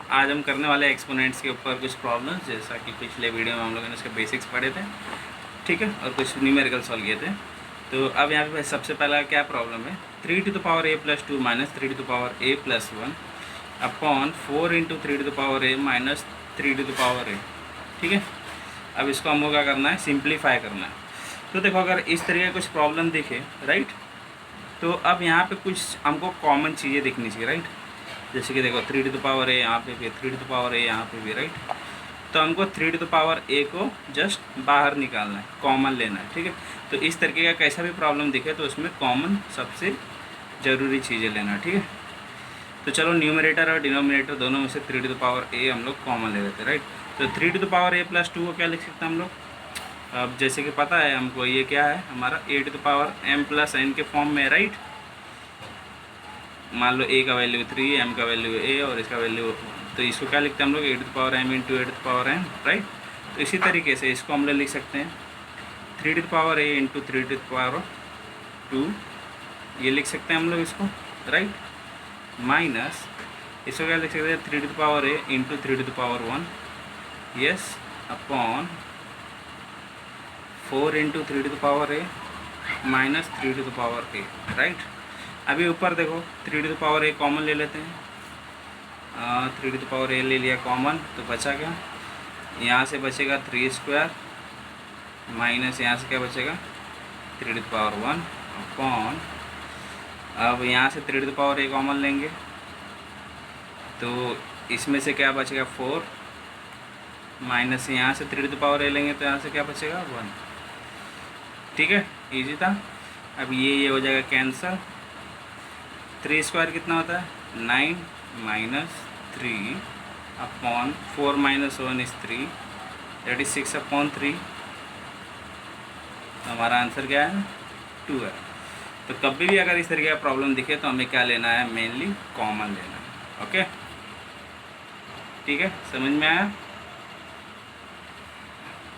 आज हम करने वाले एक्सपोनेंट्स के ऊपर कुछ प्रॉब्लम्स, जैसा कि पिछले वीडियो में हम लोगों ने इसके बेसिक्स पढ़े थे, ठीक है, और कुछ न्यूमेरिकल सॉल्व किए थे। तो अब यहाँ पे सबसे पहला क्या प्रॉब्लम है, 3⁴ माइनस 3⁴ अपॉन 4 माइनस 3 ठीक है। अब इसको हमको क्या करना है, सिंप्लीफाई करना है। तो देखो अगर इस तरह का कुछ प्रॉब्लम दिखे, राइट, तो अब यहाँ पे कुछ हमको कॉमन चीज़ें दिखनी चाहिए, राइट। जैसे कि देखो 3 यहाँ पे भी, 3 यहाँ पे भी, राइट। तो हमको 3 को जस्ट बाहर निकालना है, कॉमन लेना है, ठीक है। तो इस तरीके का कैसा भी प्रॉब्लम दिखे तो उसमें कॉमन सबसे ज़रूरी चीज़ें लेना है, ठीक है। तो चलो न्यूमरेटर और डिनोमिनेटर दोनों में से 3 हम लोग कॉमन ले लेते हैं, राइट। तो 3 को क्या लिख सकते हैं हम लोग। अब जैसे कि पता है हमको ये क्या है, हमारा a⁴m+n के फॉर्म में, राइट। मान लो a का वैल्यू 3, m का वैल्यू a और इसका वैल्यू, तो इसको क्या लिखते हैं हम लोग, a⁴m × a⁴n, राइट। तो इसी तरीके से इसको हम लोग लिख सकते हैं 3⁴a × 3⁴2, ये लिख सकते हैं हम लोग इसको, राइट। माइनस इसको क्या लिख सकते हैं 3⁴a × 3⁴1, yes, upon 4 × 3⁴a minus 3⁴a, right. अभी ऊपर देखो 3⁴a कॉमन ले लेते हैं, 3⁴a ले लिया कॉमन, तो बचा क्या, यहाँ से बचेगा 3² माइनस यहाँ से क्या बचेगा 3⁴1 अपॉन, अब यहाँ से 3⁴a कॉमन लेंगे तो इसमें से क्या बचेगा 4 माइनस यहाँ से 3⁴a लेंगे तो यहाँ से क्या बचेगा 1, ठीक है, इजी था। अब ये हो जाएगा कैंसल, 3² कितना होता है 9 minus 3 upon 4 minus 1 is 3, that is 6/3। तो हमारा आंसर क्या है 2 है। तो कभी भी अगर इस तरीके का प्रॉब्लम दिखे तो हमें क्या लेना है, मेनली कॉमन लेना है, ओके, ठीक है, समझ में आया।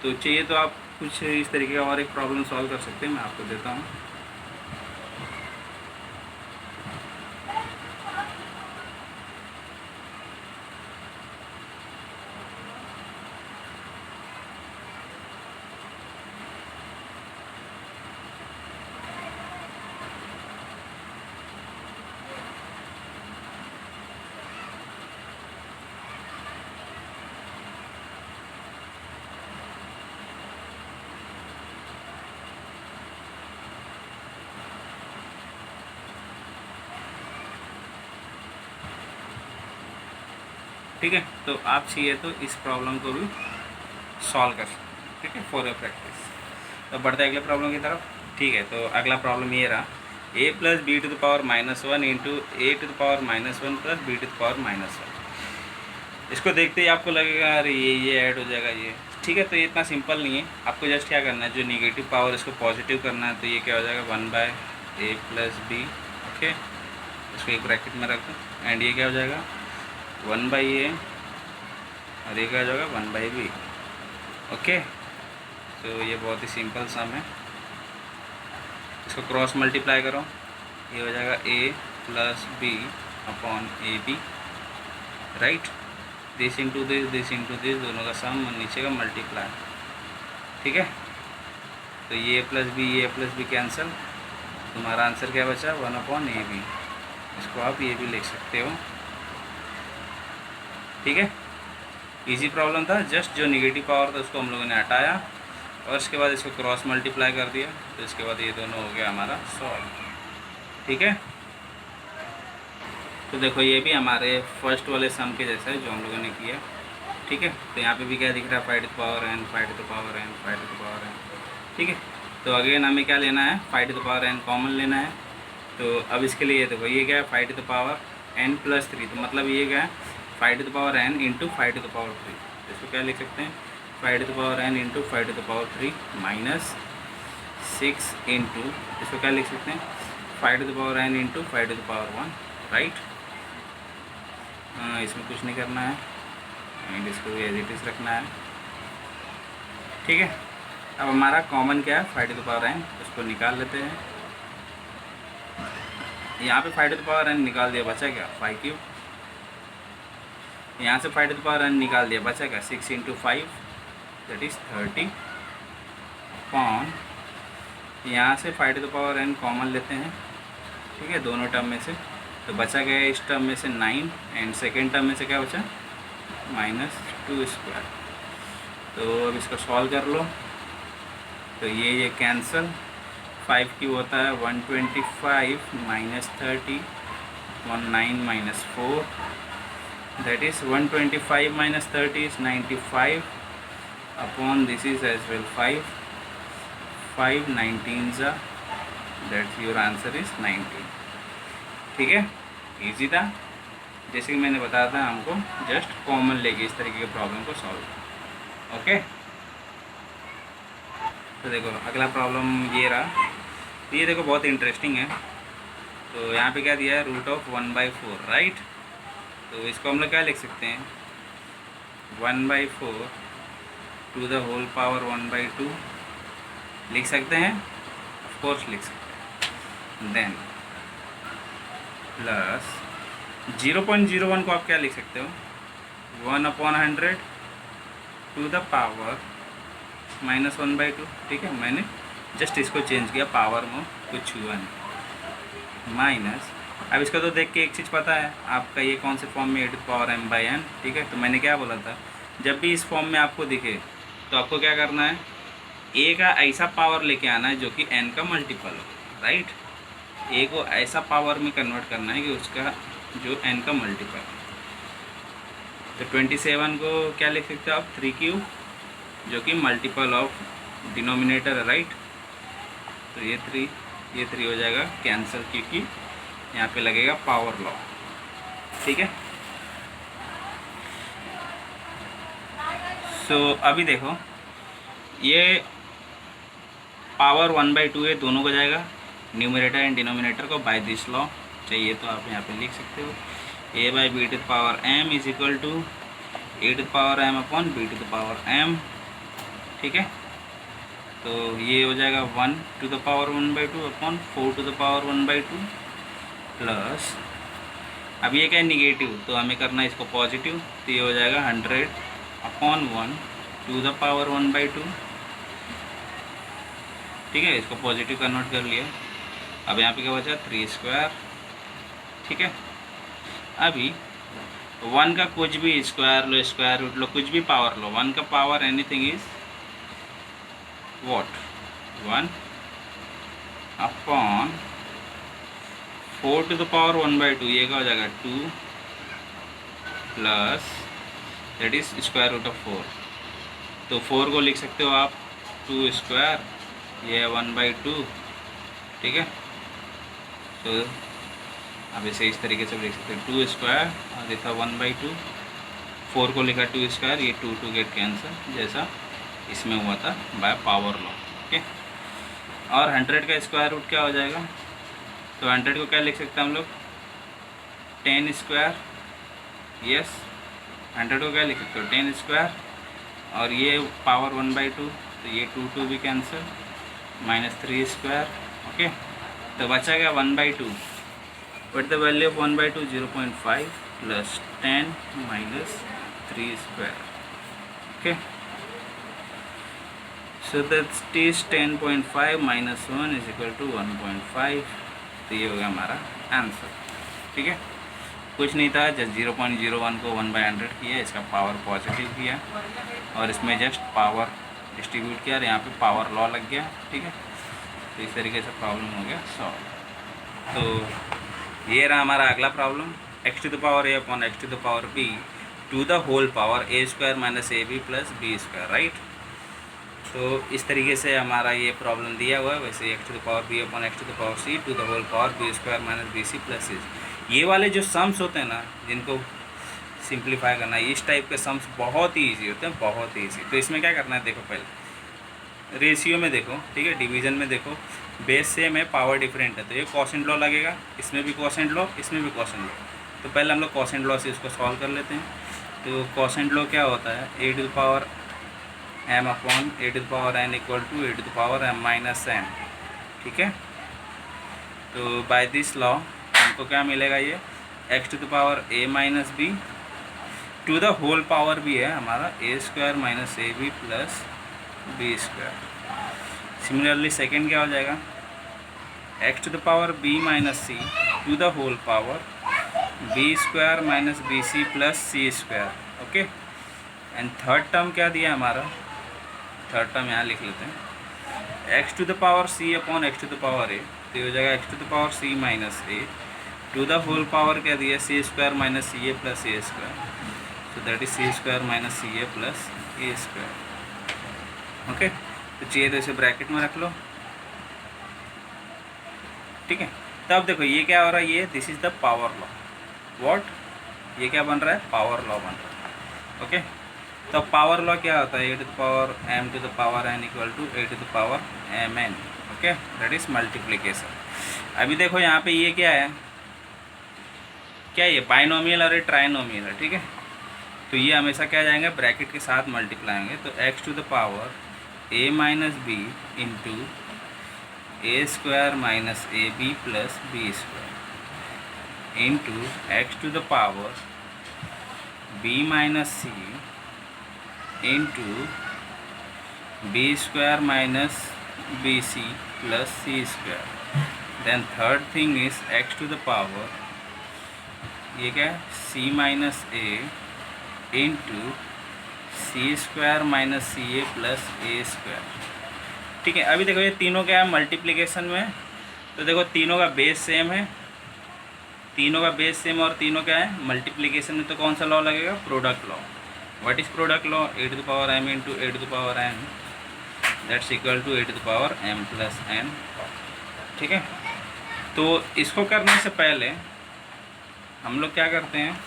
तो चाहिए तो आप कुछ इस तरीके का और एक प्रॉब्लम सॉल्व कर सकते हैं, मैं आपको देता हूँ। ठीक है, तो आप चाहिए तो इस प्रॉब्लम को भी सॉल्व कर सकते हैं, ठीक है, फॉर योर प्रैक्टिस। तो बढ़ते हैं अगले प्रॉब्लम की तरफ, ठीक है। तो अगला प्रॉब्लम ये रहा, a + b⁻⁻1 × a⁻⁻1 + b⁻⁻1। इसको देखते ही आपको लगेगा अरे ये ऐड हो जाएगा ये, ठीक है। तो ये इतना सिंपल नहीं है, आपको जस्ट क्या करना है, जो निगेटिव पावर इसको पॉजिटिव करना है। तो ये क्या हो जाएगा 1/a + b, ओके, इसको एक ब्रैकेट में रख दो, एंड ये क्या हो जाएगा 1/a और ये क्या हो जाएगा 1/b, ओके। तो ये बहुत ही सिंपल सम है, इसको क्रॉस मल्टीप्लाई करो, ये हो जाएगा a + b upon ab, right. This into this दोनों का सम और नीचे का मल्टीप्लाई, ठीक है। तो ये + b कैंसिल, तुम्हारा आंसर क्या बचा 1/ab। इसको आप ये भी लिख सकते हो, ठीक है। इजी प्रॉब्लम था, जस्ट जो निगेटिव पावर था उसको हम लोगों ने हटाया और इसके बाद इसको क्रॉस मल्टीप्लाई कर दिया, तो इसके बाद ये दोनों हो गया हमारा सॉल्व, ठीक है। तो देखो ये भी हमारे फर्स्ट वाले सम के जैसा है जो हम लोगों ने किया, ठीक है। तो यहाँ पे भी क्या दिख रहा है 5⁴n, ठीक है। तो अगेन हमें क्या लेना है 5⁴n कॉमन लेना है। तो अब इसके लिए देखो ये क्या है 5⁴n + 3, तो मतलब ये क्या है 5⁴n × 5⁴3। इसको क्या लिख सकते हैं 5⁴n × 5⁴3 माइनस 6 इंटू, इसको क्या लिख सकते हैं 5⁴n × 5⁴1, राइट। इसमें कुछ नहीं करना है एंड इसको भी एज इट इज़ रखना है, ठीक है। अब हमारा कॉमन क्या है 5⁴n, उसको निकाल लेते हैं। यहाँ पे 5⁴n निकाल दिया, बचा क्या 5³ यहाँ से 5 टू द पावर n निकाल दिया, बचेगा 6 इंटू 5 दैट इज़ 30 अपॉन, यहाँ से 5 to the power n common लेते हैं, ठीक है, दोनों टर्म में से, तो बचा गया इस टर्म में से 9 एंड सेकेंड टर्म में से क्या बचा -2²। तो अब इसको सॉल्व कर लो, तो ये कैंसल, 5 क्यूब होता है 125 -30 19 -4 that is 125 -30 is 95 upon this is as well 5 19 that your answer is 19। ठीक है, इजी था, जैसे कि मैंने बताया था, हमको जस्ट कॉमन लेके इस तरीके के प्रॉब्लम को सॉल्व। ओके, तो देखो अगला प्रॉब्लम ये रहा, तो ये देखो बहुत इंटरेस्टिंग है। तो यहाँ पे क्या दिया है, √1/4, राइट। तो इसको हम लोग क्या लिख सकते हैं, 1/4 टू द होल पावर 1/2 लिख सकते हैं, ऑफ कोर्स लिख सकते हैं। देन प्लस 0.01 को आप क्या लिख सकते हो, 1/100 टू द पावर -1/2। ठीक है, मैंने जस्ट इसको चेंज किया, पावर में कुछ हुआ नहीं, माइनस। अब इसका तो देख के एक चीज़ पता है आपका, ये कौन से फॉर्म में e⁻m/n। ठीक है, तो मैंने क्या बोला था, जब भी इस फॉर्म में आपको दिखे तो आपको क्या करना है, a का ऐसा पावर लेके आना है जो कि n का मल्टीपल हो, राइट। a को ऐसा पावर में कन्वर्ट करना है कि उसका जो n का मल्टीपल है। तो 27 को क्या लिख सकते हो आप, 3³ जो कि मल्टीपल ऑफ डिनोमिनेटर है, राइट। तो ये 3 हो जाएगा कैंसिल, क्योंकि यहाँ पे लगेगा पावर लॉ। ठीक है, सो अभी देखो ये पावर 1/2 है, दोनों को जाएगा न्यूमरेटर एंड डिनोमिनेटर को बाय दिस लॉ चाहिए, तो आप यहाँ पे लिख सकते हो a/b⁻m is equal to a⁻m upon b⁻m। ठीक है, तो ये हो जाएगा 1/1/2 अपॉन 4/1/2 प्लस, अब ये क्या है निगेटिव, तो हमें करना है इसको पॉजिटिव, तो ये हो जाएगा 100 अपॉन 1/1/2। ठीक है, इसको पॉजिटिव कन्वर्ट कर लिया। अब यहाँ पे क्या बचा, 3²। ठीक है, अभी 1 का कुछ भी स्क्वायर लो, स्क्वायर रूट लो, कुछ भी पावर लो, 1 का power anything is what, 1 upon 4/1/2, ये क्या हो जाएगा 2 प्लस दैट इज √4। तो 4 को लिख सकते हो आप 2², ये 1/2। ठीक है, तो अब इसे इस तरीके से लिख सकते हैं 2² और ये था 1/2, 4 को लिखा 2², ये 2 गेट कैंसिल जैसा इसमें हुआ था बाय पावर लॉ। ओके, और 100 का स्क्वायर रूट क्या हो जाएगा, तो 100 को क्या लिख सकते हैं हम लोग, 10²। यस, 100 को क्या लिख सकते हो, 10², और ये पावर 1/2, तो ये 2 भी कैंसिल, -3²। ओके, तो बचा गया 1/2, but the value of 1/2 0.5 plus 10 -3²। Okay, so that is 10.5 - 1 is equal to 1.5। तो ये हो गया हमारा आंसर। ठीक है, कुछ नहीं था, जस्ट 0.01 को 1/100 किया, इसका पावर पॉजिटिव किया और इसमें जस्ट पावर डिस्ट्रीब्यूट किया और यहाँ पे पावर लॉ लग गया। ठीक है, तो इस तरीके से प्रॉब्लम हो गया सॉल्व। तो ये रहा हमारा अगला problem, x⁻a upon x⁻b to the whole power a² - ab plus b², right. तो इस तरीके से हमारा ये प्रॉब्लम दिया हुआ है। वैसे x⁻b upon x⁻c to the whole power b² - bc plus c। ये वाले जो सम्स होते हैं ना, जिनको सिंप्लीफाई करना है, इस टाइप के सम्स बहुत ही ईजी होते हैं, बहुत ही ईजी। तो इसमें क्या करना है, देखो पहले रेशियो में देखो, ठीक है, डिवीज़न में देखो, बेस सेम है, पावर डिफरेंट है, तो ये कोसेंट लॉ लगेगा, इसमें भी कोसेंट लॉ, इसमें भी कोसेंट लॉ। तो पहले हम लोग कोसेंट लॉ से इसको सॉल्व कर लेते हैं। तो कोसेंट लॉ क्या होता है, a⁻m upon a⁻n equal to a⁻m-n। ठीक है, तो बाय दिस लॉ हमको क्या मिलेगा, ये x⁻a - b to the whole power भी है हमारा a square minus a b plus b square. Similarly second क्या हो जाएगा, x to the power b minus c to the whole power b square minus b c plus c square. Okay, and third term क्या दिया हमारा, third term यहाँ लिख लेते हैं, x to the power c upon x to the power a, तो ये हो जाएगा x to the power c minus a to the whole power क्या दिया, c square minus c a plus a square, so that is c square minus c a plus a square. Okay, तो चाहिए तो इसे bracket में रख लो। ठीक है, तब देखो ये क्या हो रहा है, ये this is the power law. What, ये क्या बन रहा है, पावर लॉ बन रहा है। ओके, तो पावर लॉ क्या होता है, a to the power m to the power n equal to a to the power m n. Okay, that is multiplication. अभी देखो यहाँ पे ये क्या है, क्या ये बाइनोमियल और ये ट्राइनोमियल है। ठीक है, तो ये हमेशा क्या जाएंगे, ब्रैकेट के साथ मल्टीप्लाई होंगे, तो x to the power a minus b into a square minus a b plus b square into x to the power b minus c into b square minus b c plus c square. Then third thing is x to the power, ये क्या है, c minus a into c square minus c a plus a square. ठीक है, अभी देखो ये तीनों क्या है मल्टीप्लिकेशन में, तो देखो तीनों का बेस सेम है, तीनों का बेस सेम, और तीनों क्या है मल्टीप्लिकेशन में, तो कौन सा लॉ लगेगा, product law. What is product law, a to the power m into a to the power n that's equal to a to the power m plus n. ठीक है, तो इसको करने से पहले हम लोग क्या करते हैं,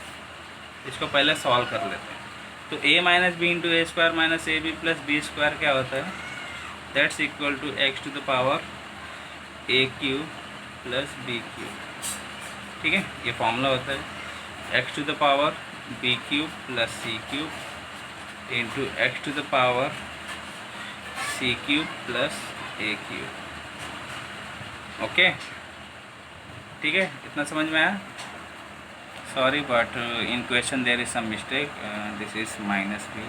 इसको पहले सॉल्व कर लेते हैं। तो a minus b into a square minus a b plus b square क्या होता है, that's equal to x to the power a cube plus b cube. ठीक है, ये फॉर्मूला होता है x to the power b cube plus c cube into x to the power c cube plus a cube. Okay, ठीक है, इतना समझ में आया। Sorry, but in question there is some mistake. This is minus b,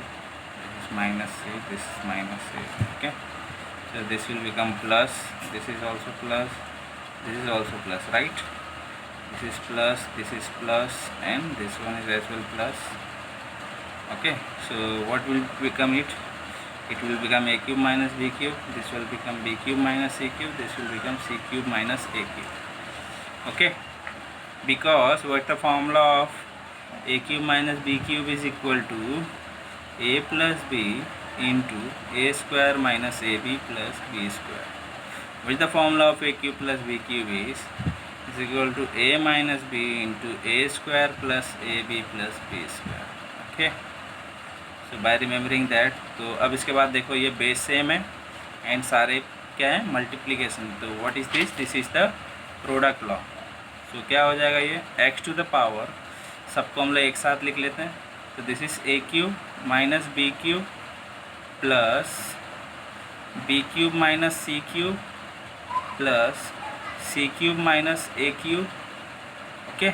this is minus c, this is minus c. Okay, so this will become plus, this is also plus, this is also plus, right? This is plus, and this one is as well plus. Okay, so what will become it? It will become a cube minus b cube, this will become b cube minus c cube, this will become c cube minus a cube. Okay, because what the formula of a cube minus b cube is equal to a plus b into a square minus ab plus b square, which the formula of a cube plus b cube is equal to a minus b into a square plus ab plus b square. Okay, so by remembering that, तो अब इसके बाद देखो ये base same है and सारे क्या है मल्टीप्लिकेशन, तो what is this, this is the product law. तो क्या हो जाएगा, ये एक्स टू द पावर, सबको हम लोग एक साथ लिख लेते हैं, तो this is a cube minus b cube plus b cube minus c cube plus c cube minus a cube. Okay,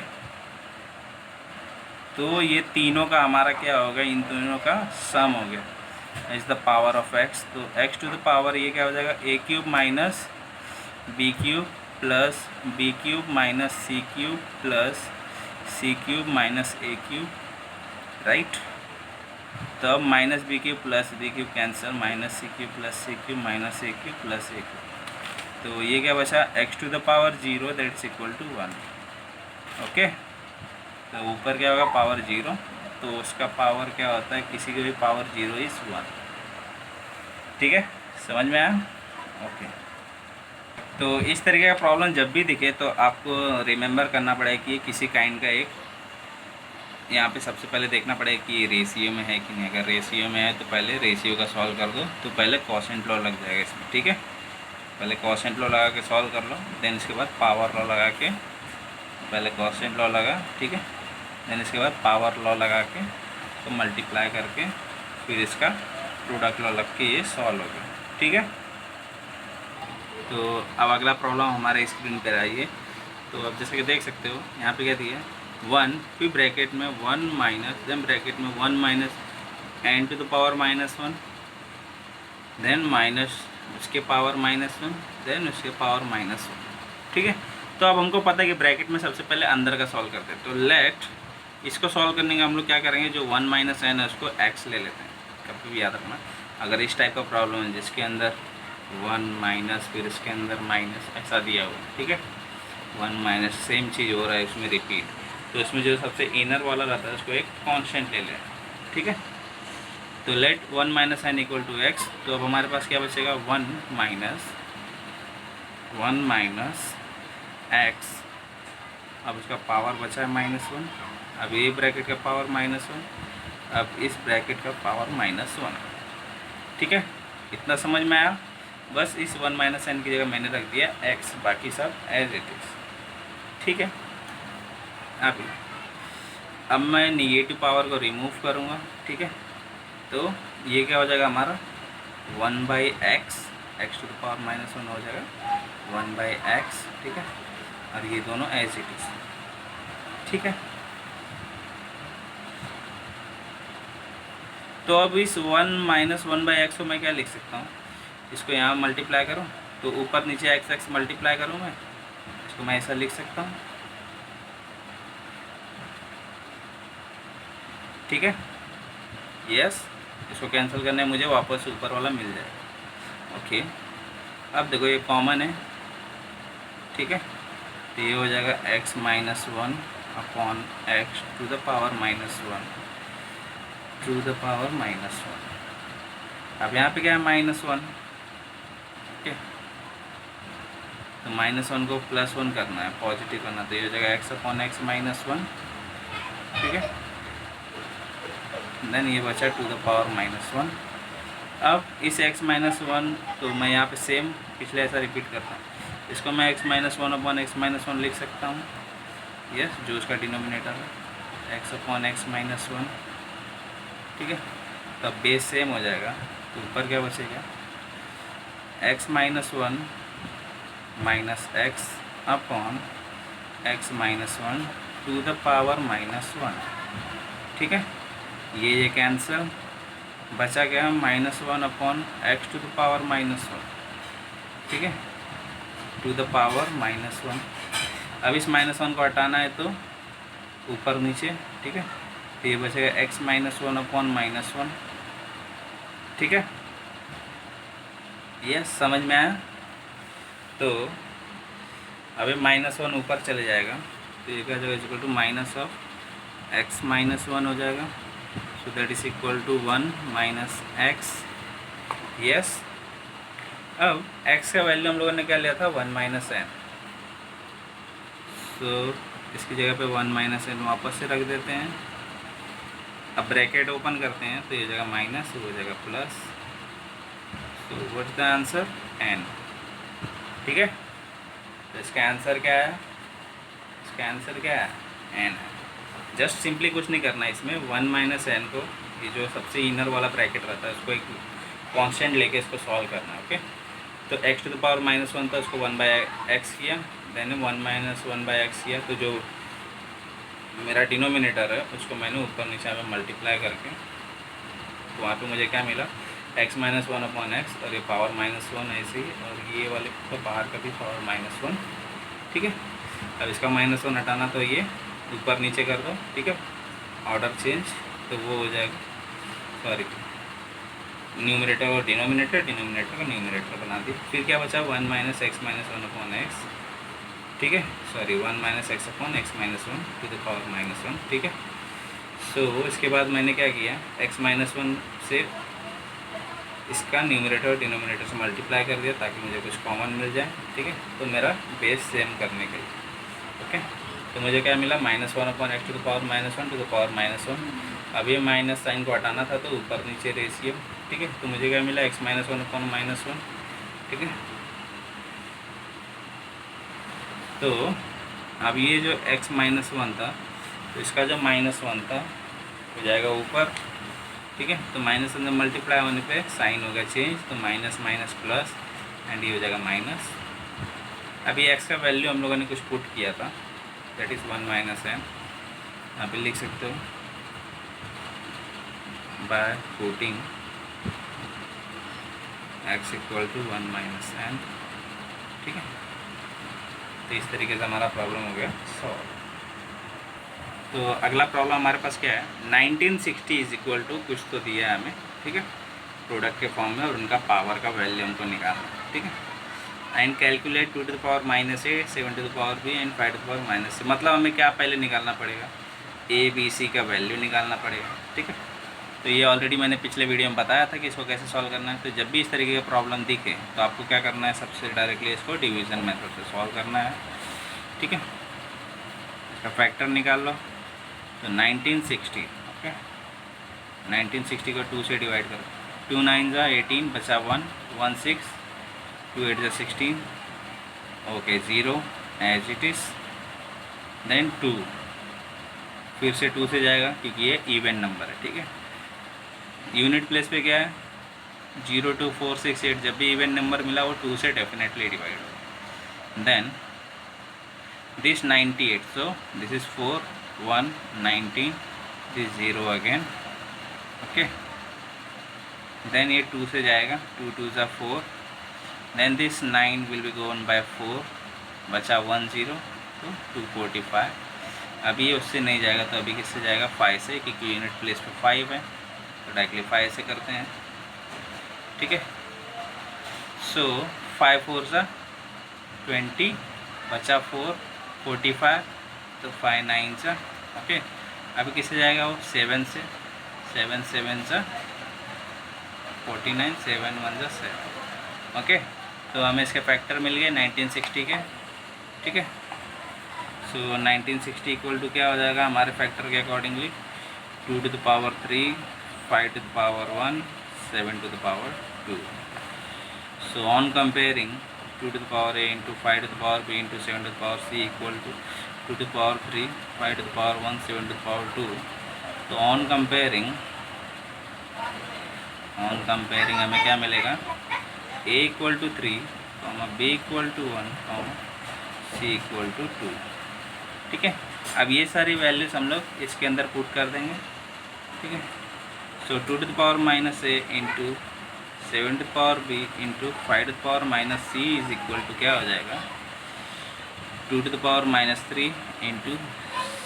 तो ये तीनों का हमारा क्या होगा, इन तीनों का सम हो गया is the power of x. तो एक्स टू द पावर ये क्या हो जाएगा, a cube minus b cube plus b cube minus c cube plus c cube minus a cube, right. तब minus b cube plus b cube cancel, minus c cube plus c cube minus a cube plus a cube, तो ये क्या बचा, x to the power 0 that is equal to 1। Okay, तो ऊपर क्या होगा power 0, तो उसका पावर क्या होता है, किसी के भी पावर 0 इज 1। ठीक है, समझ में आया। ओके, तो इस तरीके का प्रॉब्लम जब भी दिखे तो आपको रिमेंबर करना पड़ेगा कि किसी काइंड का एक, यहाँ पे सबसे पहले देखना पड़ेगा कि ये रेशियो में है कि नहीं। अगर रेशियो में है तो पहले रेशियो का सॉल्व कर दो, तो पहले कोसेंट लॉ लग जाएगा इसमें। ठीक है, पहले कोसेंट लॉ लगा के सॉल्व कर लो, देन इसके बाद पावर लॉ लगा के, पहले कोसेंट लॉ लगा, ठीक है, देन इसके बाद पावर लॉ लगा के तो मल्टीप्लाई करके फिर इसका प्रोडक्ट लॉ लग के ये सॉल्व हो गया। ठीक है, तो अब अगला प्रॉब्लम हमारे स्क्रीन पर आई है। तो अब जैसे कि देख सकते हो यहाँ पे क्या दिया है, 1 फिर ब्रैकेट में 1 माइनस देन ब्रैकेट में 1 minus n to the power -1 then minus उसके पावर -1 देन उसके पावर -1। ठीक है, तो अब हमको पता है कि ब्रैकेट में सबसे पहले अंदर का सॉल्व करते हैं। तो लेट इसको सॉल्व करने का हम लोग क्या करेंगे, जो 1 माइनस n है उसको x ले लेते हैं। कभी भी याद रखना, अगर इस टाइप का प्रॉब्लम है जिसके अंदर 1 माइनस फिर इसके अंदर माइनस ऐसा दिया हुआ है, ठीक है, 1 माइनस सेम चीज़ हो रहा है उसमें रिपीट, तो इसमें जो सबसे इनर वाला रहता है उसको एक कांस्टेंट ले लें। ठीक है, तो let 1 minus n equal to x, तो अब हमारे पास क्या बचेगा 1 माइनस x, अब उसका पावर बचा है -1, अब ये ब्रैकेट का पावर -1, अब इस ब्रैकेट का पावर -1। ठीक है, इतना समझ में आया। बस इस 1 माइनस n की जगह मैंने रख दिया x, बाकी सब एज इट इज़। ठीक है, अब मैं निगेटिव पावर को रिमूव करूँगा। ठीक है, तो ये क्या हो जाएगा हमारा 1/x, x to the power -1 हो जाएगा 1/x। ठीक है, और ये दोनों एज इट इज़। ठीक है, तो अब इस 1 माइनस 1/x को मैं क्या लिख सकता हूँ, इसको यहाँ मल्टीप्लाई करूँ तो ऊपर नीचे x मल्टीप्लाई करूँ मैं, इसको मैं ऐसा लिख सकता हूँ। ठीक है, यस, इसको कैंसिल करने मुझे वापस ऊपर वाला मिल जाएगा। ओके, अब देखो ये कॉमन है। ठीक है, तो ये हो जाएगा x minus 1 upon x to the power -1 to the power -1। अब यहाँ पे क्या है -1। ठीक है, तो -1 को +1 करना है, पॉजिटिव करना, तो ये हो जाएगा x अपॉन x -1। ठीक है, देन ये बचा टू द पावर -1। अब इस x -1 तो मैं यहाँ पे सेम पिछले ऐसा रिपीट करता हूँ, इसको मैं x -1 अपॉन x -1 लिख सकता हूँ। यस, जो उसका डिनोमिनेटर है x अपॉन x -1। ठीक है, तब बेस सेम हो जाएगा, तो ऊपर क्या बचेगा x -1 minus x upon x -1 to the power -1। ठीक है, ये कैंसिल, बचा गया -1 upon x to the power -1। ठीक है, टू द पावर -1। अब इस -1 को हटाना है तो ऊपर नीचे। ठीक है, तो ये बचेगा x -1 अपॉन -1। ठीक है, ये समझ में आया। तो अभी -1 ऊपर चले जाएगा, तो ये क्या हो जाएगा equal to minus of x -1 हो जाएगा, so that is equal to 1 minus x। Yes, अब x का वैल्यू हम लोगों ने क्या लिया था 1 माइनस n, तो इसकी जगह पे 1 माइनस n वापस से रख देते हैं। अब ब्रैकेट ओपन करते हैं तो ये जगह माइनस हो जाएगा plus, so what is the answer n। ठीक है, तो इसका आंसर क्या है, इसका आंसर क्या है n है। जस्ट सिंपली कुछ नहीं करना है इसमें, 1 माइनस n को, ये जो सबसे इनर वाला ब्रैकेट रहता है उसको एक कांस्टेंट लेके इसको सॉल्व करना है। ओके, तो x टू द पावर -1 था, उसको 1/x किया, देन 1 माइनस 1/x किया, तो जो मेरा डिनोमिनेटर है उसको मैंने ऊपर नीचे में मल्टीप्लाई करके, तो वहाँ पे मुझे क्या मिला x -1 अपॉन x, और ये पावर -1 ऐसे ही, और ये वाले तो बाहर का भी पावर -1। ठीक है, अब इसका -1 हटाना तो ये ऊपर नीचे कर दो। ठीक है, ऑर्डर चेंज, तो वो हो जाएगा, सॉरी, न्यूमरेटर और डिनोमिनेटर, डिनोमिनेटर का न्यूमरेटर बना दी। फिर क्या बचा 1 माइनस x -1 अपॉन x। ठीक है, sorry 1 minus x upon x -1 to the power -1। ठीक है, सो इसके बाद मैंने क्या किया, x -1 से इसका न्यूमरेटर और डिनोमिनेटर से मल्टीप्लाई कर दिया ताकि मुझे कुछ कॉमन मिल जाए। ठीक है, तो मेरा बेस सेम करने के लिए। ओके, तो मुझे क्या मिला -1 upon x to the power -1 to the power -1। अब ये माइनस साइन को हटाना था तो ऊपर नीचे रेशियो। ठीक है, तो मुझे क्या मिला x -1 अपॉन -1। ठीक है, तो अब ये जो x -1 था, तो इसका जो -1 था हो जाएगा ऊपर। ठीक है, तो माइनस अंदर मल्टीप्लाई होने पे साइन होगा चेंज, तो माइनस माइनस प्लस, एंड ये हो जाएगा माइनस। अभी x का वैल्यू हम लोगों ने कुछ पुट किया था, दैट इज़ 1 माइनस n। यहाँ पे लिख सकते हो by putting x equal to 1 minus n। ठीक है, तो इस तरीके से हमारा प्रॉब्लम हो गया सॉल्व। तो अगला प्रॉब्लम हमारे पास क्या है, 1960 इज इक्वल टू कुछ तो दिया है हमें, ठीक है, प्रोडक्ट के फॉर्म में, और उनका पावर का वैल्यू हमको निकालना है। ठीक है, and calculate 2 to the power -8, 7 to the power b and 5 to the power -c। मतलब हमें क्या पहले निकालना पड़ेगा, a b c का वैल्यू निकालना पड़ेगा। ठीक है, तो ये ऑलरेडी मैंने पिछले वीडियो में बताया था कि इसको कैसे सॉल्व करना है। तो जब भी इस तरीके का प्रॉब्लम दिखे तो आपको क्या करना है, सबसे डायरेक्टली इसको डिवीज़न मेथड से सॉल्व करना है। ठीक है, इसका फैक्टर निकाल लो। तो 1960, ओके, 1960 को 2 से डिवाइड करो, 2 9 जा 18, बचा 1, 1 6, 2 8 जा 16, okay 0 as it is, then 2, फिर से 2 से जाएगा क्योंकि ये इवन नंबर है। ठीक है, यूनिट प्लेस पे क्या है, 0 2 4 6 8, जब भी इवन नंबर मिला वो 2 से डेफिनेटली डिवाइड हो। Then this 98, so this is 4 1 19, this 0 again, okay, then ये 2 से जाएगा, 2 2 जा 4, then this 9 will be gone by 4, बचा 1 0, तो 245। अभी ये उससे नहीं जाएगा तो अभी किससे जाएगा, 5 से, क्योंकि यूनिट प्लेस पे 5 है, तो डायरेक्टली 5 से करते हैं। ठीक है, सो 5 4 जा 20, बचा 4 45, तो 5 9 जा, ओके, अभी किससे जाएगा वो, 7 से, 7 7 जा 49, 7 1 जा 7, ओके। तो हमें इसके फैक्टर मिल गए 1960 के। ठीक है, सो 1960 इक्वल टू क्या हो जाएगा हमारे फैक्टर के accordingly, 2 to the power 3, 5 to the power 1, 7 to the power 2। So on comparing 2 to the power a into 5 to the power b into 7 to the power c equal to 2 to the power 3, 5 to the power 1, 7 to the power 2। तो on comparing हमें क्या मिलेगा, a equal to 3, b equal to 1, c equal to 2। ठीक है, अब ये सारी values हम लोग इसके अंदर पुट कर देंगे। ठीक है, so 2 to the power -a into 7 to the power b into 5 to the power -c is equal to क्या हो जाएगा, 2 to the power -3 into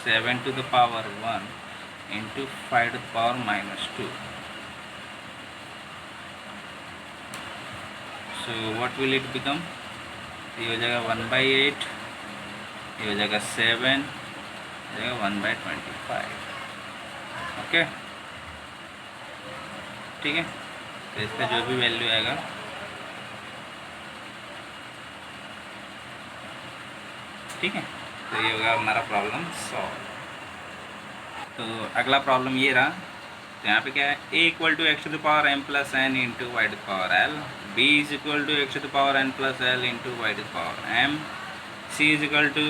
7 to the power 1 into 5 to the power -2। So what will it become, ये हो जाएगा 1/8, ये हो जाएगा 7, हो जाएगा 1/25। ओके, ठीक है, तो इसका जो भी वैल्यू आएगा, ठीक है, तो ये होगा हमारा प्रॉब्लम सॉल्व। तो अगला प्रॉब्लम ये रहा, तो यहाँ पे क्या है, a equal to x to the power m plus n into y to the power l, b is equal to x to the power n plus l into y to the power m, c is equal to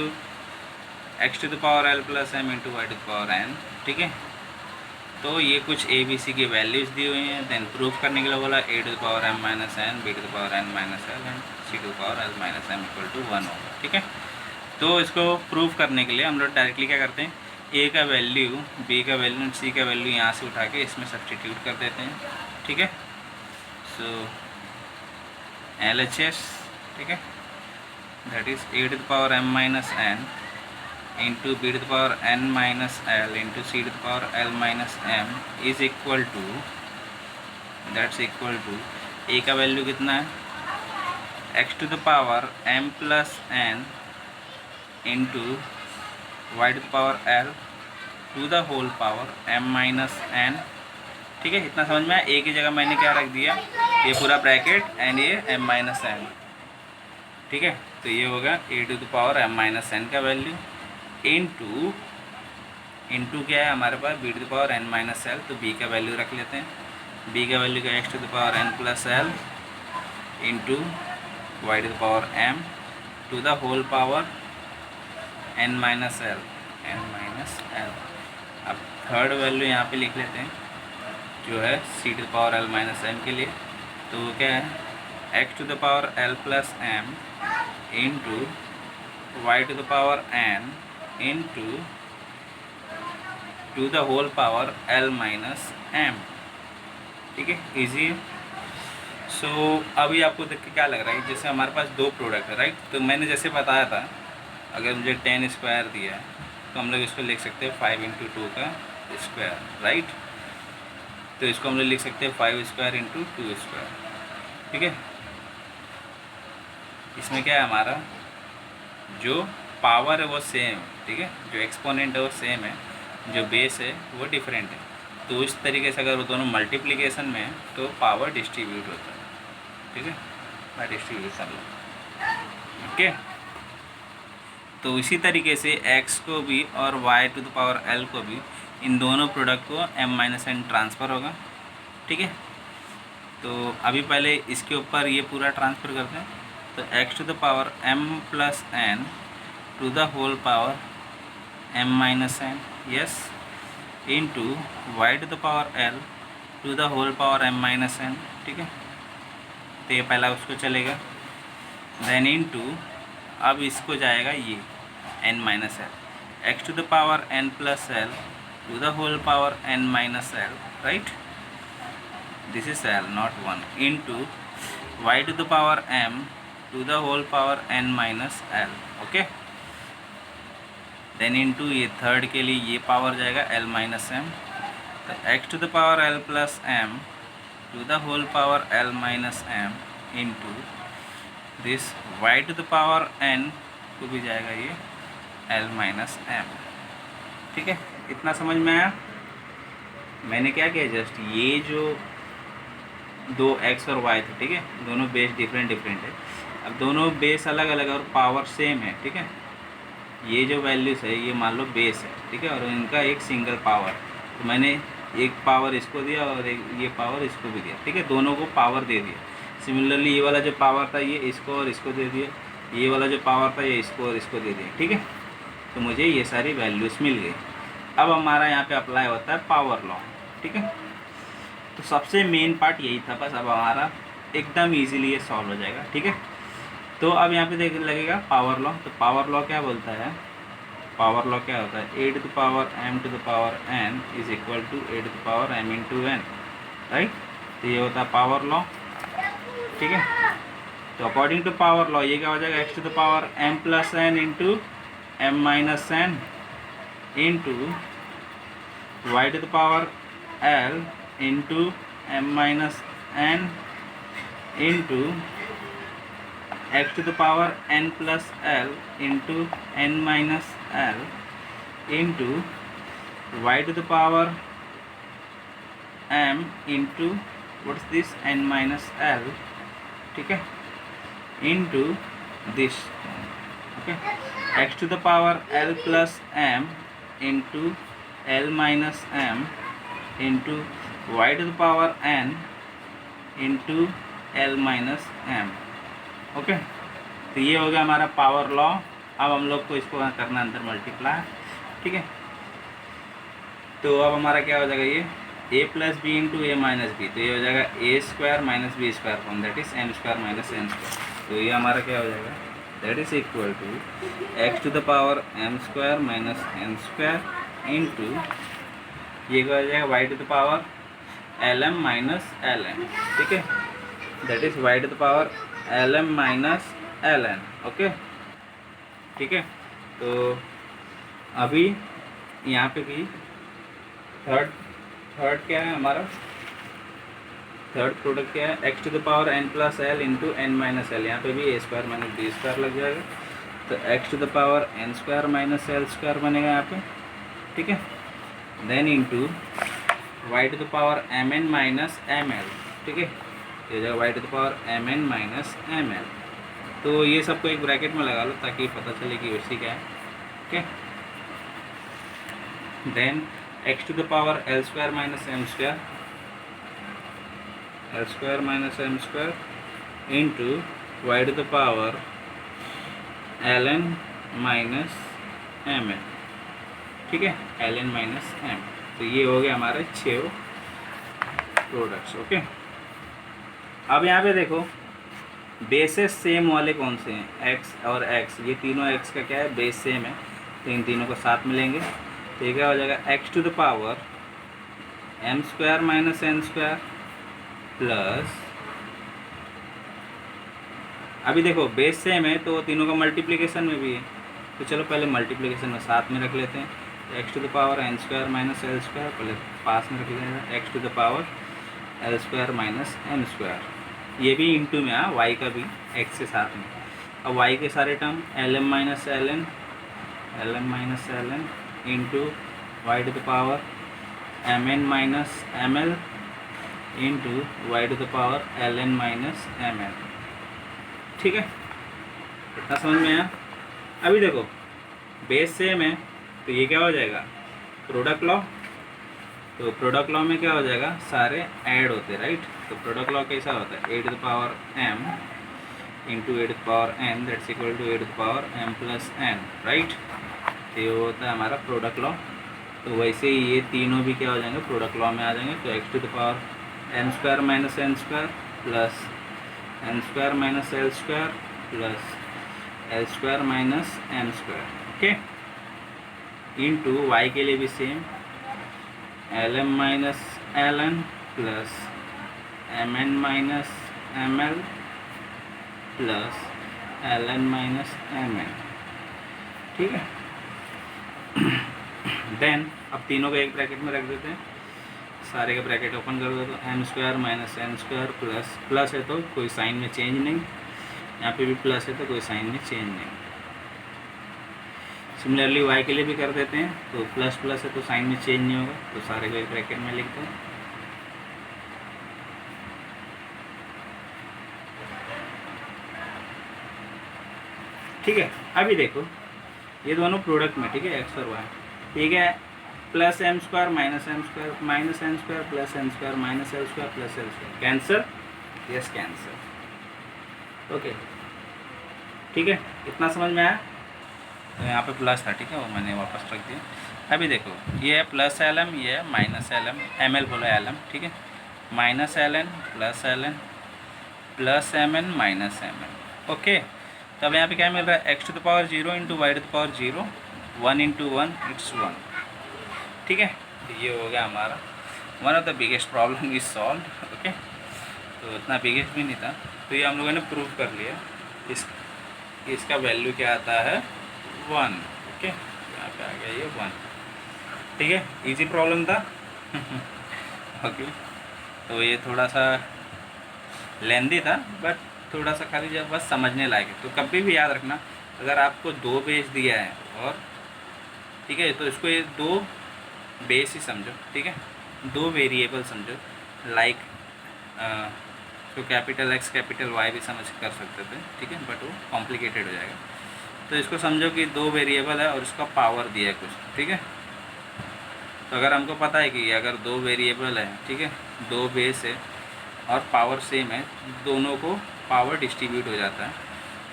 x to the power l plus m into y to the power n। ठीक है, तो ये कुछ a b c की values दी हुई हैं। Then proof करने के लिए बोला a to the power m minus n, b to the power n minus l and c to the power l minus m equal to 1 होगा। ठीक है, तो इसको प्रूफ करने के लिए हम लोग डायरेक्टली क्या करते हैं, a का वैल्यू, b का वैल्यू, c का वैल्यू यहाँ से उठा के इसमें सब्सटीट्यूट कर देते हैं। ठीक है, सो LHS, ठीक है, that is a to the power m minus n into b to the power n minus l into c to the power l minus m is equal to, that's equal to, a का value कितना है, x to the power m plus n into y to the power l to the whole power m minus n। ठीक है, इतना समझ में आया। a की जगह मैंने क्या रख दिया, ये पूरा ब्रैकेट एंड ये m माइनस n। ठीक है, तो ये होगा a to the power m minus n का वैल्यू इंटू क्या है हमारे पास, b to the power n minus l, तो b का वैल्यू रख लेते हैं, b का वैल्यू का x to the power n plus l into y to the power m to the whole power n minus l, अब third value यहाँ पे लिख लेते हैं जो है c to the power l minus m के लिए। तो क्या है, x to the power l plus m into y to the power n into to the whole power l minus m. ठीक है, ईजी है। सो अभी आपको देख के क्या लग रहा है, जैसे हमारे पास दो प्रोडक्ट है, राइट। तो मैंने जैसे बताया था, अगर मुझे 10 स्क्वायर दिया है तो हम लोग इसको लिख सकते हैं 5 इंटू 2 का स्क्वायर, राइट। तो इसको हम लोग लिख सकते हैं 5 स्क्वायर इंटू 2 स्क्वायर। ठीक है, इसमें क्या है, हमारा जो पावर है वो सेम, ठीक है, जो एक्सपोनेंट है वो सेम है, जो बेस है वो डिफरेंट है। तो इस तरीके से अगर वो दोनों मल्टीप्लिकेशन में है तो पावर डिस्ट्रीब्यूट होता है। ठीक है, बाय डिस्ट्रीब्यूशन। ओके, तो इसी तरीके से x को भी और y to the power l को भी, इन दोनों प्रोडक्ट को m-n ट्रांसफ़र होगा। ठीक है, तो अभी पहले इसके ऊपर ये पूरा ट्रांसफ़र करते हैं। तो x to the power m plus n to the whole power m-n, yes, into y to the power l to the whole power m-n। ठीक है, तो ये पहला उसको चलेगा, देन इंटू अब इसको जाएगा ये n minus l, x to the power n plus l to the whole power n minus l, right, this is l not 1, into y to the power m to the whole power n minus l. Okay, then into ये third के लिए ये power जाएगा l minus m, तो x to the power l plus m to the whole power l minus m into this y to the power n को भी जाएगा ये l माइनस एम। ठीक है, इतना समझ में आया। मैंने क्या किया, जस्ट ये जो दो x और y थे, ठीक है, दोनों बेस डिफरेंट है। अब दोनों बेस अलग अलग और पावर सेम है। ठीक है, ये जो वैल्यूज़ है ये मान लो बेस है, ठीक है, और इनका एक सिंगल पावर, तो मैंने एक पावर इसको दिया और एक ये पावर इसको भी दिया। ठीक है, दोनों को पावर दे दिया। सिमिलरली ये वाला जो पावर था ये इसको और इसको दे दिया, ये वाला जो पावर था ये इसको और इसको दे दिया। ठीक है, तो मुझे ये सारी वैल्यूज़ मिल गई। अब हमारा यहाँ पे अप्लाई होता है पावर लॉ। ठीक है, तो सबसे मेन पार्ट यही था, बस अब हमारा एकदम इजीली ये सॉल्व हो जाएगा। ठीक है, तो अब यहाँ पे देख लगेगा पावर लॉ। तो पावर लॉ क्या बोलता है, पावर लॉ क्या होता है, a to the power m to the power n is equal to a to the power m into n, right. तो ये होता है पावर लॉ। ठीक है, तो अकॉर्डिंग टू पावर लॉ ये क्या हो जाएगा, x to the power m plus n into m minus n into y to the power l into m minus n into x to the power n plus l into n minus l into y to the power m into what's this n minus l, ठीक है, into this, okay, x to the power l plus m into l minus m into y to the power n into l minus m। Okay, तो ये हो गया हमारा power law. अब हम लोग को इसको करना अंदर मल्टीप्लाई। ठीक है, तो अब हमारा क्या हो जाएगा, ये a plus b into a minus b, तो ये हो जाएगा a square minus b square form, that is m square minus n square. तो ये हमारा क्या हो जाएगा, that is equal to x to the power m square minus n square into ये क्या हो जाएगा y to the power l m minus l n. ठीक है, that is y to the power l m minus l n. Okay, ठीक है, तो अभी यहाँ पे भी थर्ड क्या है हमारा, थर्ड प्रोडक्ट क्या है, x to the power n plus l into n minus l, यहाँ पे भी a square minus b square लग जाएगा। तो x to the power n square minus l square बनेगा यहाँ पे। ठीक है, then into y to the power m n minus m l. ठीक है, ये जाएगा y to the power m n minus m l. तो ये सबको एक ब्रैकेट में लगा लो ताकि पता चले कि वैसी क्या है। Okay, then x to the power l square minus m square, l square minus m square into y to the power l n minus m l. ठीक है, एल एन माइनस एम। तो ये हो गया हमारे 6 प्रोडक्ट्स। ओके, अब यहाँ पे देखो बेसेस सेम वाले कौन से हैं, x और x, ये तीनों x का क्या है, बेस सेम है, तो इन तीनों को साथ मिलेंगे। तो ये क्या हो जाएगा x to the power m square minus n square plus, अभी देखो बेस सेम है तो तीनों का मल्टीप्लिकेशन में भी है, तो चलो पहले मल्टीप्लिकेशन में साथ में रख लेते हैं। X to the power n square minus l square पहले पास में रख लेंगे, x to the power l square minus m square, ये भी इंटू में वाई का भी एक्स के साथ में। अब वाई के सारे term l m minus l n into y to the power m n minus m l into y to the power l n minus m l. ठीक है, इतना समझ में आया। अभी देखो बेस सेम है तो ये क्या हो जाएगा प्रोडक्ट लॉ, तो प्रोडक्ट लॉ में क्या हो जाएगा सारे ऐड होते राइट। तो प्रोडक्ट लॉ कैसा होता है a to the power m into a to the power n that's equal to a to the power m plus n right. तो ये होता है हमारा प्रोडक्ट लॉ। तो वैसे ही ये तीनों भी क्या हो जाएंगे प्रोडक्ट लॉ में आ जाएंगे। तो x to the power m square minus n square plus n square minus l square plus l square minus m square, okay. Into y के लिए भी same l m minus l n plus m n minus m l plus l n minus m n, ठीक है। Then अब तीनों को एक bracket में रख देते हैं, सारे का ब्रैकेट ओपन कर दो। तो m square minus n square plus plus है तो कोई साइन में चेंज नहीं, यहाँ पे भी प्लस है तो कोई साइन में चेंज नहीं। सिमिलरली वाई के लिए भी कर देते हैं, तो प्लस प्लस है तो साइन में चेंज नहीं होगा, तो सारे को एक ब्रैकेट में लिख दो। ठीक है, अभी देखो ये दोनों प्रोडक्ट में, ठीक है, एक्स और वाई, ठीक है। Plus m square minus m square minus n square plus n square minus l square plus l square, cancel, yes cancel, okay. ठीक है, इतना समझ में आया। तो यहाँ पे प्लस था, ठीक है, वो मैंने वापस रख दिया। अभी देखो ये है प्लस एल एम, ये है minus l m, m l बोला एल एम, ठीक है, minus l n plus m n minus m n, okay. तो अब यहाँ पे क्या मिल रहा है x to the power 0 into y to the power 0, 1 इंटू 1 इट्स 1, ठीक है। तो ये हो गया हमारा one of the biggest problem is solve, okay. तो इतना बिगेस्ट भी नहीं था, तो ये हम लोगों ने प्रूव कर लिया। इसका वैल्यू क्या आता है 1, ओके। यहाँ पे आ गया ये 1, ठीक है, इजी प्रॉब्लम था। ओके, तो ये थोड़ा सा लेंदी था बट थोड़ा सा खाली जब बस समझने लायक है। तो कभी भी याद रखना अगर आपको 2 बेस दिया है और ठीक है, तो इसको ये 2 बेस ही समझो, ठीक है, 2 वेरिएबल समझो, लाइक तो कैपिटल एक्स कैपिटल वाई भी समझ कर सकते थे, ठीक है, बट वो कॉम्प्लिकेटेड हो जाएगा। तो इसको समझो कि 2 वेरिएबल है और इसका पावर दिया है कुछ, ठीक है। तो अगर हमको पता है कि अगर 2 वेरिएबल है, ठीक है, 2 बेस है और पावर सेम है, दोनों को पावर डिस्ट्रीब्यूट हो जाता है।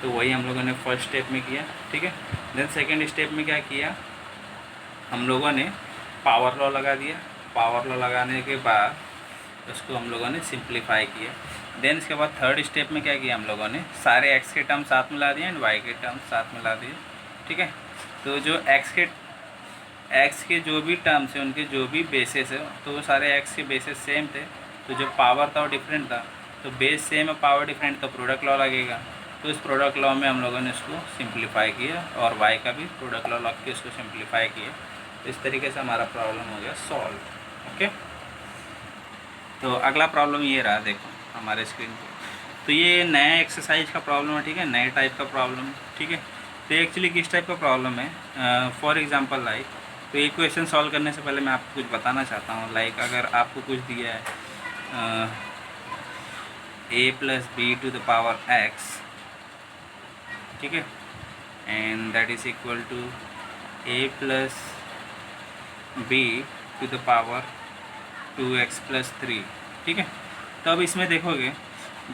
तो वही हम लोगों ने फर्स्ट स्टेप में किया, ठीक है। देन सेकेंड स्टेप में क्या किया हम लोगों ने पावर लॉ लगा दिया। पावर लॉ लगाने के बाद उसको हम लोगों ने सिंप्लीफाई किया। देन इसके बाद थर्ड स्टेप में क्या किया हम लोगों ने सारे एक्स के टर्म साथ मिला दिए एंड वाई के टर्म साथ मिला दिए, ठीक है। तो जो एक्स के जो भी टर्म्स हैं उनके जो भी बेसिस है तो वो सारे एक्स के बेसिस सेम थे। तो जो पावर था वो डिफरेंट था, तो बेस सेम है पावर डिफरेंट, तो प्रोडक्ट लॉ लगेगा। तो इस प्रोडक्ट लॉ में हम लोगों ने इसको सिंप्लीफाई किया और वाई का भी प्रोडक्ट लॉ लग के इसको सिंप्लीफाई किया। तो इस तरीके से हमारा प्रॉब्लम हो गया सॉल्व, ओके। तो अगला प्रॉब्लम ये रहा, देखो हमारे स्क्रीन पे। तो ये नया एक्सरसाइज का प्रॉब्लम है, ठीक है, नए टाइप का प्रॉब्लम, ठीक है। तो एक्चुअली किस टाइप का प्रॉब्लम है, फॉर एग्जांपल लाइक, तो ये क्वेश्चन सॉल्व करने से पहले मैं आपको कुछ बताना चाहता हूँ। लाइक अगर आपको कुछ दिया है a plus b to the power x, ठीक है, and that is equal to a plus b to the power 2x plus 3, ठीक है। तो अब इसमें देखोगे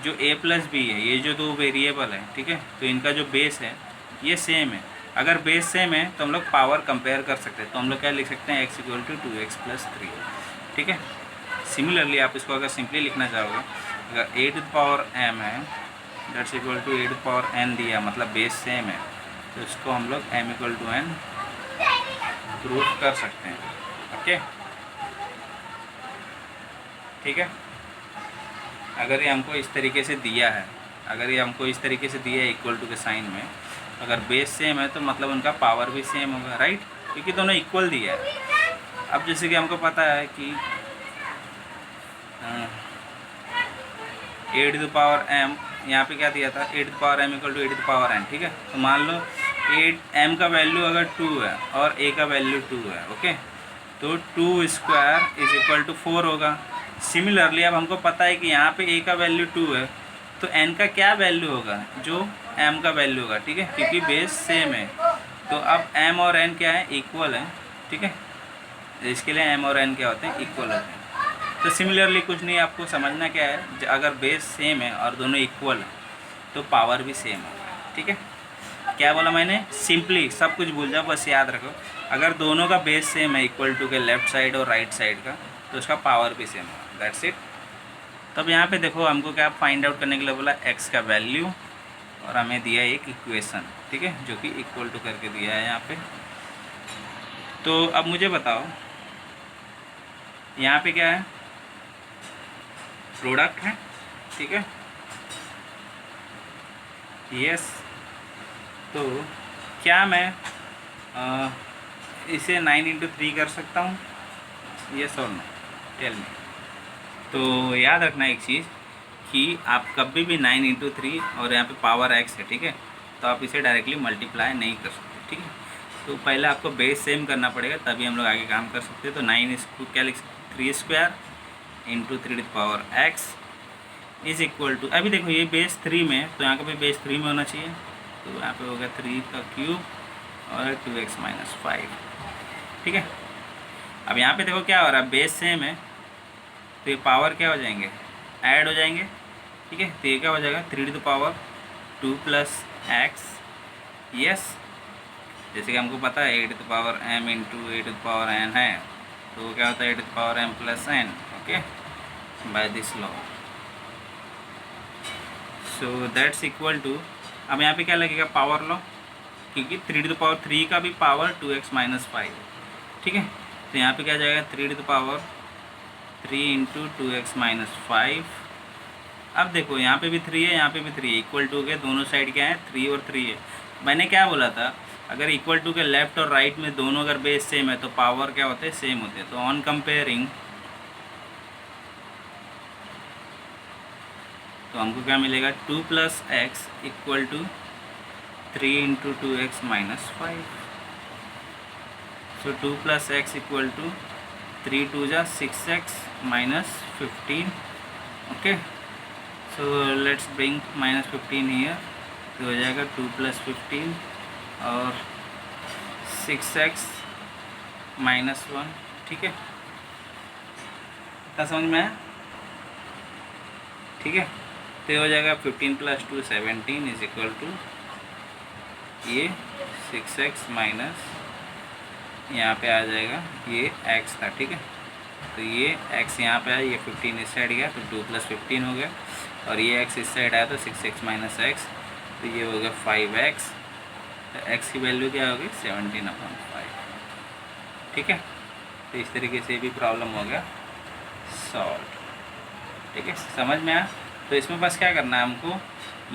जो a प्लस बी है, ये जो 2 वेरिएबल है, ठीक है, तो इनका जो बेस है ये सेम है। अगर बेस सेम है तो हम लोग पावर कंपेयर कर सकते हैं। तो हम लोग क्या लिख सकते हैं x equal to 2x plus 3, ठीक है। सिमिलरली आप इसको अगर सिंपली लिखना चाहोगे, अगर a to the power m है that's equal to a to the power n दिया, मतलब बेस सेम है, तो इसको हम लोग m equal to n proof कर सकते हैं। ओके, ठीक है। अगर ये हमको इस तरीके से दिया है, अगर ये हमको इस तरीके से दिया है इक्वल टू के साइन में, अगर बेस सेम है तो मतलब उनका पावर भी सेम होगा, राइट, क्योंकि दोनों इक्वल दिया है। अब जैसे कि हमको पता है कि a to the power m, यहाँ पे क्या दिया था, a to the power m equal to a to the power n, ठीक है। तो मान लो एम का वैल्यू अगर 2 है और ए का वैल्यू 2 है, ओके, तो 2 स्क्वायर इज इक्वल टू 4 होगा। सिमिलरली अब हमको पता है कि यहाँ पे ए का वैल्यू 2 है, तो एन का क्या वैल्यू होगा, जो एम का वैल्यू होगा, ठीक है, क्योंकि बेस सेम है। तो अब एम और एन क्या है, इक्वल है, ठीक है। इसके लिए एम और एन क्या होते हैं, इक्वल होते हैं। तो सिमिलरली कुछ नहीं, आपको समझना क्या है, अगर बेस सेम है और दोनों इक्वल है तो पावर भी सेम होगा, ठीक है। क्या बोला मैंने, सिंपली सब कुछ भूल जाओ, बस याद रखो, अगर दोनों का बेस सेम है इक्वल टू के लेफ्ट साइड और राइट साइड का, तो उसका पावर भी सेम होगा, दैट्स इट। तब यहाँ पे देखो हमको क्या फाइंड आउट करने के लिए बोला, एक्स का वैल्यू, और हमें दिया एक इक्वेशन, ठीक है, जो कि इक्वल टू करके दिया है यहाँ पे। तो अब मुझे बताओ यहाँ पे क्या है, प्रोडक्ट है, ठीक है, यस। तो क्या मैं इसे 9 × 3 कर सकता हूँ, यस और नो, टेल मी। तो याद रखना एक चीज़ कि आप कभी भी 9 × 3 और यहाँ पे पावर एक्स है, ठीक है, तो आप इसे डायरेक्टली मल्टीप्लाई नहीं कर सकते, ठीक है। तो पहले आपको बेस सेम करना पड़ेगा, तभी हम लोग आगे काम कर सकते हैं। तो 9 इसको क्या लिख सकते, 3 square into 3 to the power x is equal to, अभी देखो ये बेस 3 में, तो यहाँ का भी बेस 3 में होना चाहिए, तो यहाँ पे हो गया 3 का क्यूब और 2x - 5, ठीक है। अब यहाँ पे देखो क्या हो रहा है, बेस सेम है, तो ये पावर क्या हो जाएंगे, ऐड हो जाएंगे, ठीक है। तो ये क्या हो जाएगा, 3 to the power 2 + x, yes. जैसे कि हमको पता है a to the power m into a to the power n है, तो क्या होता है a to the power m + n, okay, by this law. So that's equal to, अब यहाँ पे क्या लगेगा, पावर लॉ, क्योंकि 3 टू द पावर 3 का भी पावर 2x - 5, ठीक है। तो यहाँ पे क्या जाएगा, 3 to the power 3 into 2x - 5। अब देखो यहाँ पे भी 3 है, यहाँ पे भी 3 है, इक्वल टू के दोनों साइड क्या है, 3 और 3 है। मैंने क्या बोला था, अगर इक्वल टू के लेफ्ट और राइट में दोनों अगर बेस सेम है तो पावर क्या होते हैं, सेम होते हैं। तो ऑन कंपेयरिंग, तो हमको क्या मिलेगा, 2 + x equal to 3 into 2x - 5। So 2 + x equal to 3 × 2 = 6x - 15, okay. So let's bring -15 here, तो हो जाएगा 2 + 15 और 6x - 1, ठीक है। इतना समझ में आया, ठीक है। तो ये हो जाएगा 15 + 2 17 इज इक्वल टू ये 6x माइनस यहाँ पे आ जाएगा ये x था, ठीक है। तो ये x यहाँ पे आया, ये 15 इस साइड गया तो 2 + 15 हो गया, और ये x इस साइड आया तो 6x - x, तो ये हो गया 5x। तो x की वैल्यू क्या होगी, 17/5, ठीक है। तो इस तरीके से भी प्रॉब्लम हो गया सॉल्व, ठीक है, समझ में आया। तो इसमें बस क्या करना है हमको,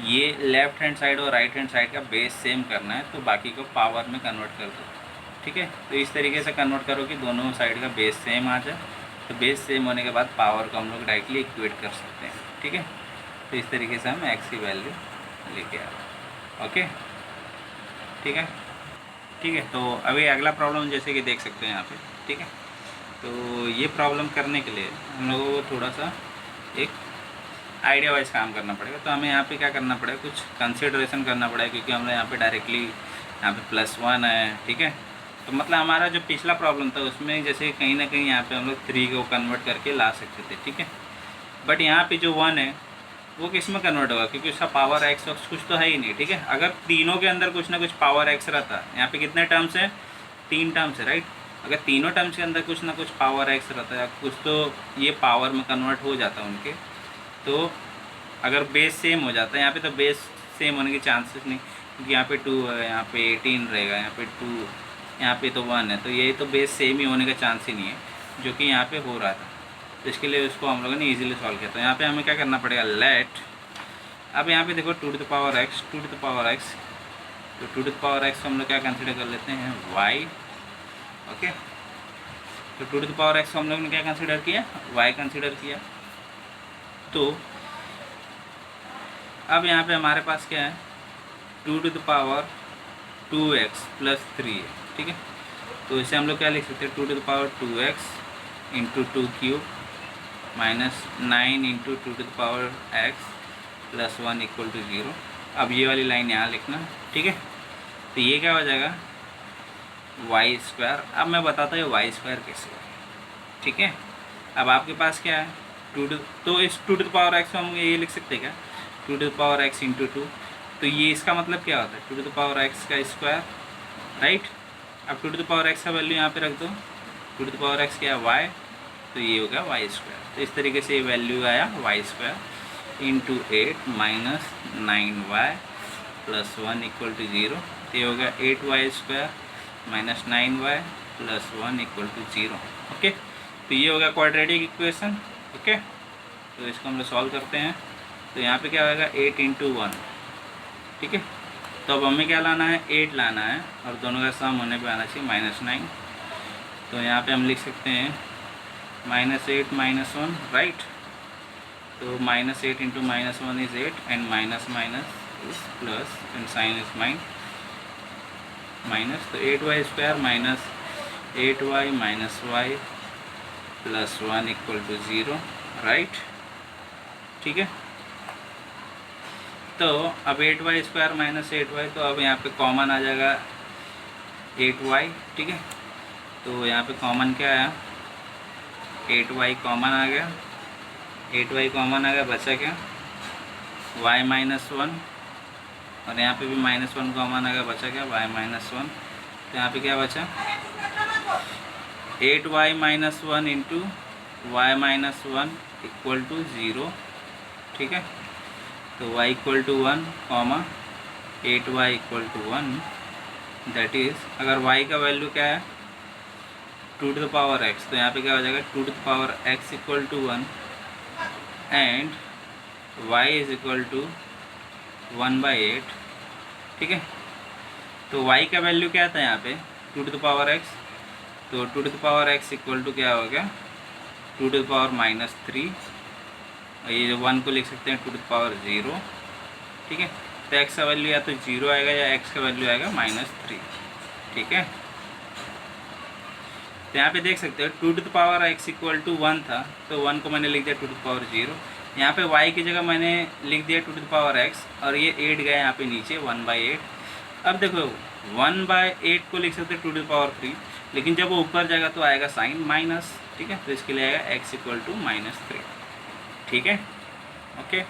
ये लेफ्ट हैंड साइड और राइट हैंड साइड का बेस सेम करना है, तो बाकी को पावर में कन्वर्ट कर दो, ठीक है। तो इस तरीके से कन्वर्ट करो कि दोनों साइड का बेस सेम आ जाए, तो बेस सेम होने के बाद पावर को हम लोग डायरेक्टली इक्वेट कर सकते हैं, ठीक है। तो इस तरीके से हम x की वैल्यू लेके आ रहे हैं, ओके, ठीक है, ठीक है। तो अभी अगला प्रॉब्लम जैसे कि देख सकते हैं यहाँ पे, ठीक है। तो ये प्रॉब्लम करने के लिए हम लोगों को थोड़ा सा एक आइडिया वाइज काम करना पड़ेगा। तो हमें यहाँ पे क्या करना पड़ेगा, कुछ कंसिडरेशन करना पड़ेगा, क्योंकि हम लोग यहाँ पे डायरेक्टली यहाँ पे +1 है, ठीक है। तो मतलब हमारा जो पिछला प्रॉब्लम था उसमें जैसे कहीं ना कहीं यहाँ पे हम लोग 3 को कन्वर्ट करके ला सकते थे, ठीक है। बट यहाँ पे जो 1 है वो किस में कन्वर्ट होगा, क्योंकि उसका पावर x कुछ तो है ही नहीं, ठीक है। अगर तीनों के अंदर कुछ ना कुछ पावर x रहता, यहाँ पे कितने टर्म्स हैं, 3 टर्म्स है, राइट। अगर तीनों टर्म्स के अंदर कुछ ना कुछ पावर x रहता है, कुछ तो ये पावर में कन्वर्ट हो जाता है उनके। तो अगर बेस सेम हो जाता है, यहाँ पे तो बेस सेम होने के चांसेस नहीं, क्योंकि यहाँ पे 2 है, यहाँ पे 18 रहेगा, यहाँ पे 2, यहाँ पे तो 1 है, तो ये तो बेस सेम ही होने का चांस ही नहीं है, जो कि यहाँ पे हो रहा था। तो इसके लिए उसको हम लोगों ने इजीली सॉल्व किया। तो यहाँ पे हमें क्या करना पड़ेगा, लेट, अब यहाँ पे देखो 2 to the power x, 2 to the power x, तो 2 to the power x को हम लोग क्या कंसिडर कर लेते हैं, y, ओके। तो 2 to the power x को हम लोग ने क्या कंसिडर किया, y कंसिडर किया। तो अब यहाँ पे हमारे पास क्या है, 2 to the power 2x + 3 है, ठीक है। तो इसे हम लोग क्या लिख सकते हैं, 2 to the power 2x × 2 cube minus 9 × 2 to the power x + 1 = 0। अब ये वाली लाइन यहाँ लिखना, ठीक है। तो ये क्या हो जाएगा, y²। अब मैं बताता हूँ y² कैसे है, ठीक है। अब आपके पास क्या है, तो इस 2 to the power x को हम ये लिख सकते हैं क्या, 2 to the power x × 2। तो ये इसका मतलब क्या होता है, 2 to the power x का स्क्वायर, राइट। अब 2 to the power x का वैल्यू यहाँ पे रख दो, 2 to the power x क्या है, y, तो ये हो गया y²। तो इस तरीके से ये वैल्यू आया y² × 8 - 9y + 1 = 0। तो ये हो गया 8y² - 9y + 1 = 0, ओके। तो ये हो गया क्वाड्रेटिक इक्वेशन, ओके। तो इसको हम लोग सॉल्व करते हैं। तो यहाँ पे क्या होगा, 8 × 1, ठीक है। तो अब हमें क्या लाना है, 8 लाना है, और दोनों का सम होने पे आना चाहिए -9। तो यहाँ पे हम लिख सकते हैं -8 - 1, राइट। तो -8 × -1 is 8, and minus is plus, and sign is minus। तो 8y² - 8y - y + 1 = 0, राइट, ठीक है। तो अब 8y² - 8y, तो अब यहाँ पे कॉमन आ जाएगा 8y, ठीक है। तो यहाँ पे कॉमन क्या आया, 8y कॉमन आ गया, 8y कॉमन आ गया, बचा क्या, y - 1, और यहाँ पे भी -1 कॉमन आ गया, बचा क्या, y - 1। तो यहाँ पे क्या बचा, 8y - 1 × y - 1 = 0, ठीक है। तो y = 1, 8y = 1, दैट इज़, अगर y का वैल्यू क्या है, 2 to the power x, तो यहाँ पे क्या हो जाएगा, 2 to the power x = 1, and y = 1/8, ठीक है। तो y का वैल्यू क्या था यहाँ पे, 2 to the power x, तो 2 to the power x = क्या हो गया, 2 to the power -3, और ये जो 1 को लिख सकते हैं 2 to the power 0, ठीक है। तो x का वैल्यू या तो 0 आएगा या x का वैल्यू आएगा -3, ठीक है। तो यहाँ पे देख सकते हो 2 to the power x = 1 था, तो 1 को मैंने लिख दिया 2 to the power 0। यहाँ पे y की जगह मैंने लिख दिया 2 to the power x, और ये 8 गया यहाँ पे नीचे 1/8। अब देखो 1/8 को लिख सकते 2 to the power 3, लेकिन जब वो ऊपर जाएगा तो आएगा साइन माइनस, ठीक है। तो इसके लिए आएगा x = -3, ठीक है, ओके।